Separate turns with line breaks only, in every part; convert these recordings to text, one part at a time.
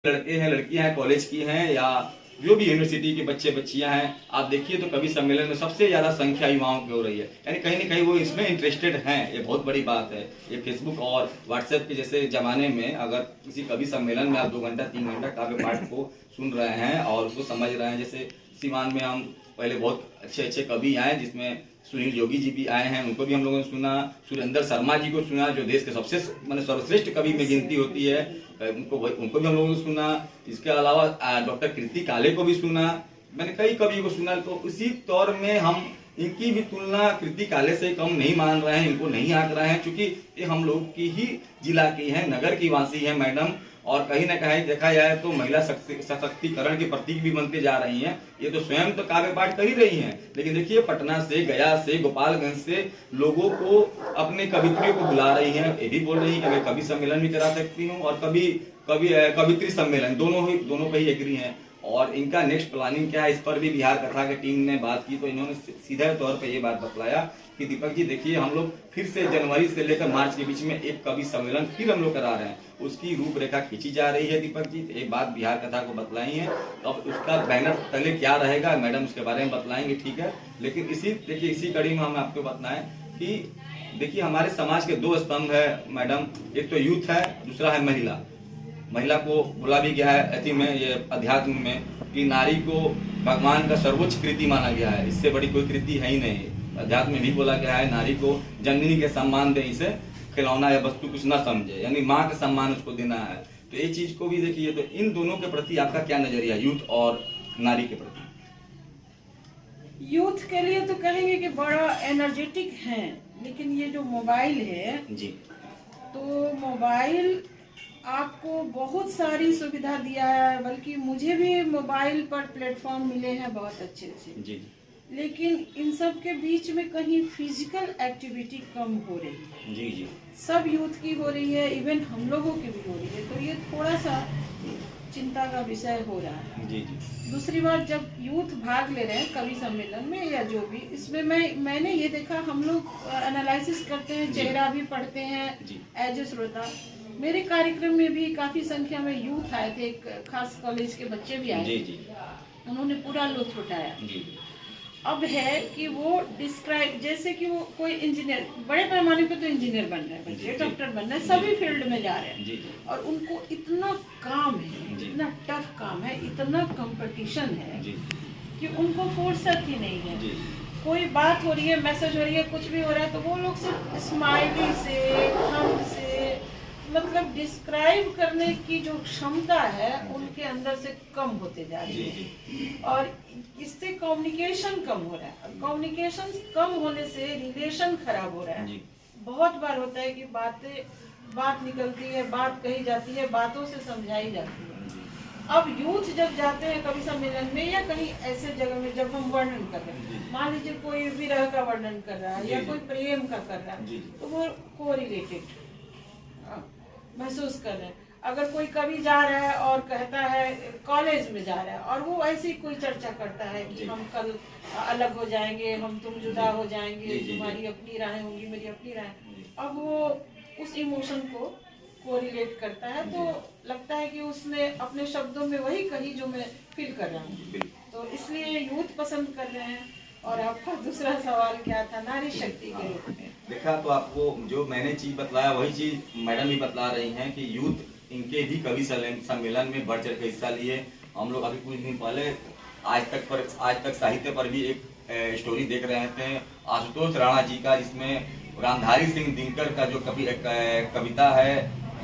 लड़के हैं, लड़कियां हैं, कॉलेज की हैं या जो भी यूनिवर्सिटी के बच्चे बच्चियां हैं, आप देखिए तो कवि सम्मेलन में सबसे ज्यादा संख्या युवाओं की हो रही है। यानी कहीं ना कहीं वो इसमें इंटरेस्टेड हैं, ये बहुत बड़ी बात है। ये फेसबुक और व्हाट्सएप के जैसे जमाने में अगर किसी कवि सम्मेलन में आप 2 घंटा 3 घंटा काव्य पाठ को सुन रहे हैं और उसको समझ रहे हैं, जैसे सीवान में हम पहले बहुत अच्छे अच्छे कवि आए जिसमें सुनील जोगी जी भी आए हैं, उनको भी हम लोगों ने सुना। सुरेंद्र शर्मा जी को सुना जो देश के सबसे मैंने सर्वश्रेष्ठ कवि में गिनती होती है, उनको भी हम लोगों ने सुना। इसके अलावा डॉक्टर कृति काले को भी सुना। मैंने कई कवियों को सुना। तो उसी तौर में हम इनकी भी तुलना कृति काले से कम नहीं मान रहे हैं, इनको नहीं आंक रहे हैं, क्योंकि ये हम लोग की ही जिला की है, नगर की वासी है मैडम। और कहीं ना कहीं देखा जाए तो महिला सशक्तिकरण के प्रतीक भी बनते जा रही हैं। ये तो स्वयं तो काव्य पाठ कर ही रही हैं, लेकिन देखिए पटना से, गया से, गोपालगंज से लोगों को अपने कवित्रियों को बुला रही हैं। ये भी बोल रही है कि मैं कवि सम्मेलन भी करा सकती हूँ और कवित्री सम्मेलन, दोनों पे ही एग्री हैं। और इनका नेक्स्ट प्लानिंग क्या है, इस पर भी बिहार कथा की टीम ने बात की, तो इन्होंने सीधे तौर पे ये बात बतलाया कि दीपक जी देखिए, हम लोग फिर से जनवरी से लेकर मार्च के बीच में एक कवि सम्मेलन फिर हम लोग करा रहे हैं। उसकी रूपरेखा खींची जा रही है दीपक जी, एक बात बिहार कथा को बतलाई है। अब उसका बैनर पहले क्या रहेगा मैडम उसके बारे में बतलाएंगे, ठीक है। लेकिन इसी कड़ी में हम आपको बताएं कि देखिए हमारे समाज के 2 स्तंभ है मैडम, एक तो यूथ है, दूसरा है महिला। महिला को बोला भी गया है अति में, ये अध्यात्म में, कि नारी को भगवान का सर्वोच्च कृति माना गया है, इससे बड़ी कोई कृति है ही नहीं। अध्यात्म में भी बोला गया है नारी को जननी के सम्मान दे, इसे खिलौना या वस्तु कुछ न समझे, यानी माँ का सम्मान उसको देना है। तो ये चीज को भी देखिए, तो इन दोनों के प्रति आपका क्या नजरिया, यूथ और नारी के प्रति?
यूथ के लिए तो कहेंगे कि बड़ा एनर्जेटिक है, लेकिन ये जो मोबाइल है
जी,
तो मोबाइल आपको बहुत सारी सुविधा दिया है, बल्कि मुझे भी मोबाइल पर प्लेटफॉर्म मिले हैं बहुत अच्छे अच्छे
जी,
लेकिन इन सब के बीच में कहीं फिजिकल एक्टिविटी कम हो रही है।
जी जी,
सब यूथ की हो रही है, इवन हम लोगों की भी हो रही है, तो ये थोड़ा सा चिंता का विषय हो रहा है।
जी जी।
दूसरी बात, जब यूथ भाग ले रहे हैं कवि सम्मेलन में या जो भी, इसमें मैंने ये देखा, हम लोग एनालिसिस करते हैं, चेहरा भी पढ़ते हैं एज ए श्रोता। मेरे कार्यक्रम में भी काफी संख्या में यूथ आए थे, एक खास कॉलेज के बच्चे भी आए,
जी जी,
उन्होंने पूरा लुत्फ उठाया।
जी,
अब है कि वो डिस्क्राइब, जैसे कि वो कोई इंजीनियर, बड़े पैमाने पे तो इंजीनियर बन रहे हैं बच्चे, डॉक्टर बन रहे हैं, सभी फील्ड में जा रहे हैं, और उनको इतना काम है, इतना टफ काम है, इतना कंपटीशन है कि उनको फुर्सत ही नहीं है। कोई बात हो रही है, मैसेज हो रही है, कुछ भी हो रहा है, तो वो लोग सिर्फ स्माइली से, थंब से, मतलब डिस्क्राइब करने की जो क्षमता है उनके अंदर से कम होते जा रही है, और इससे कम्युनिकेशन कम हो रहा है। कम्युनिकेशन कम होने से रिलेशन खराब हो रहा है। बहुत बार होता है कि बात निकलती है, बात कही जाती है, बातों से समझाई जाती है। अब यूथ जब जाते हैं कवि सम्मेलन में या कहीं ऐसे जगह में, जब हम वर्णन कर रहे हैं, मान लीजिए कोई विरह का वर्णन कर रहा है या कोई प्रेम का कर रहा है, तो वो कोरिलेटेड महसूस कर रहे हैं। अगर कोई कवि जा रहा है और कहता है, कॉलेज में जा रहा है और वो ऐसी कोई चर्चा करता है कि हम कल अलग हो जाएंगे, हम तुम जुदा हो जाएंगे, तुम्हारी अपनी राहें होंगी, मेरी अपनी राहें, अब वो उस इमोशन को कोरिलेट करता है, तो लगता है कि उसने अपने शब्दों में वही कही जो मैं फील कर रहा हूँ, तो इसलिए यूथ पसंद कर रहे हैं। और आपका दूसरा सवाल क्या था, नारी शक्ति के रूप में?
देखा तो आपको जो मैंने चीज बतलाया वही चीज मैडम भी बतला रही हैं कि यूथ इनके भी कवि सम्मेलन में बढ़ चढ़ के हिस्सा लिए। हम लोग अभी कुछ दिन पहले आज तक साहित्य पर भी एक स्टोरी देख रहे थे आशुतोष राणा जी का, जिसमें रामधारी सिंह दिनकर का जो कविता है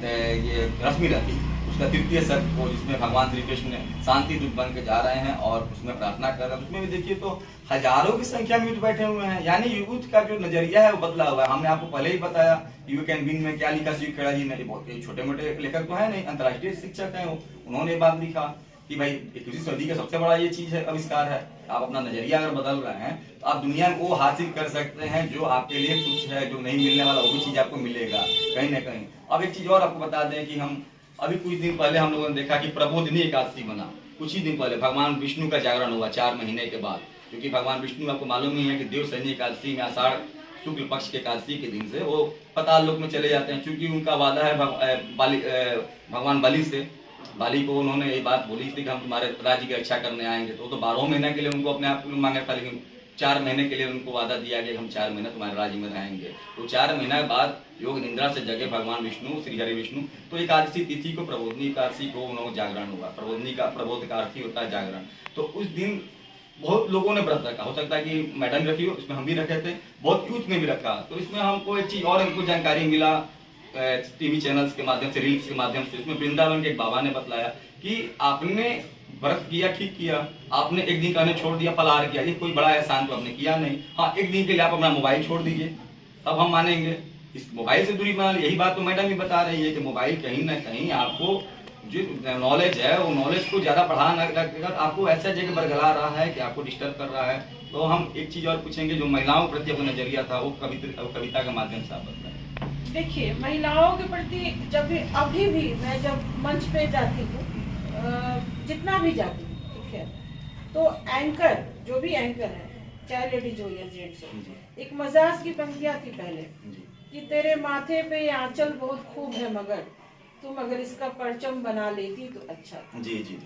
ये रश्मि रति, उसका 3य सर्ग को, जिसमें भगवान श्री कृष्ण शांति दूत बन के जा रहे हैं और उसमें प्रार्थना कर रहे हैं, उसमें भी देखिए तो हजारों की संख्या में यूथ बैठे हुए हैं। यानी यूथ का जो नजरिया है वो बदला हुआ है। हमने आपको पहले ही बताया यू कैन विन में क्या लिखा शिव खेड़ा जी ने, बहुत छोटे मोटे लेखक तो है नहीं, अंतर्राष्ट्रीय शिक्षक है, उन्होंने बात लिखा कि भाई 21वीं सदी का सबसे बड़ा ये चीज है, आविष्कार है। आप अपना नजरिया अगर बदल रहे हैं तो आप दुनिया में वो हासिल कर सकते हैं जो आपके लिए कुछ है, जो नहीं मिलने वाला वो भी चीज आपको मिलेगा कहीं ना कहीं। अब एक चीज और आपको बता दें कि हम अभी कुछ दिन पहले हम लोगों ने देखा कि प्रबोधिनी एकादशी बना, कुछ ही दिन पहले भगवान विष्णु का जागरण हुआ 4 महीने के बाद, क्योंकि भगवान विष्णु आपको मालूम ही है कि देवशयनी एकादशी में आषाढ़ शुक्ल पक्ष के एकादशी के दिन से वो पताल लोक में चले जाते हैं, क्योंकि उनका वादा है भगवान बलि से बाली को उन्होंने ये बात बोली थी कि हम तुम्हारे राज्य की रक्षा करने आएंगे, तो 12 महीने के लिए उनको अपने आप को मांगा था, लेकिन 4 महीने के लिए उनको वादा दिया कि हम 4 महीने तुम्हारे राज्य में रहेंगे। तो 4 महीने के बाद योग निद्रा से जगे भगवान विष्णु, श्री हरि विष्णु। तो एकादशी तिथि को प्रबोधनी एकादशी को उन्होंने जागरण हुआ। प्रबोध का अर्थ ही होता है जागरण। तो उस दिन बहुत लोगों ने व्रत रखा, हो सकता है कि मैडम रखी हो, इसमें हम भी रखे थे, बहुत यूथ ने भी रखा। तो इसमें हमको एक चीज और हमको जानकारी मिला टीवी चैनल्स के माध्यम से, रील्स के माध्यम से। इसमें वृंदावन के एक बाबा ने बताया कि आपने व्रत किया, ठीक किया, आपने एक दिन कहने छोड़ दिया, फलाहार किया, ये कोई बड़ा एहसान तो आपने किया नहीं। हाँ, एक दिन के लिए आप अपना मोबाइल छोड़ दीजिए, तब हम मानेंगे। इस मोबाइल से दूरी बना ली। यही बात तो मैडम भी बता रही है कि मोबाइल कहीं ना कहीं आपको जो नॉलेज है वो नॉलेज को ज्यादा बढ़ाना लगेगा, आपको ऐसा जगह बरगला रहा है कि आपको डिस्टर्ब कर रहा है। तो हम एक चीज और पूछेंगे, जो महिलाओं के प्रति अपना नजरिया था वो कविता के माध्यम से आप बताएं।
देखिए, महिलाओं के प्रति जब भी, अभी भी मैं जब मंच पे जाती हूँ, जितना भी जाती हूँ, ठीक है, तो एंकर, जो भी एंकर है, चाहे लेडीज हो या जेंट्स हो, एक मजाक की पंक्तियां थी पहले कि तेरे माथे पे आंचल बहुत खूब है, मगर तुम अगर इसका परचम बना लेती तो अच्छा था।
जी जी।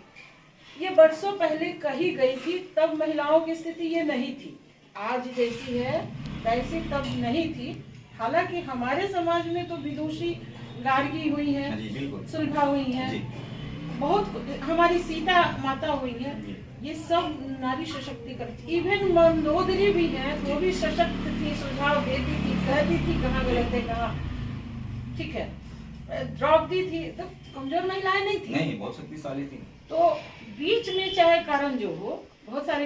ये बरसों पहले कही गई थी, तब महिलाओं की स्थिति ये नहीं थी। आज जैसी है वैसी तब नहीं थी। हालांकि हमारे समाज में तो विदुषी गार्गी हुई है, सुलभा हुई है, बहुत हमारी सीता माता हुई है, ये सब नारी सशक्तिकरण। इवन मंदोदरी भी है, वो भी सशक्त थी, सुझाव देती थी, कहती थी कहाँ गलत है कहाँ ठीक है। द्रौपदी थी, तो कमजोर महिलाएं नहीं थी,
नहीं, बहुत शक्तिशाली थी।
तो बीच में चाहे कारण जो हो, बहुत सारे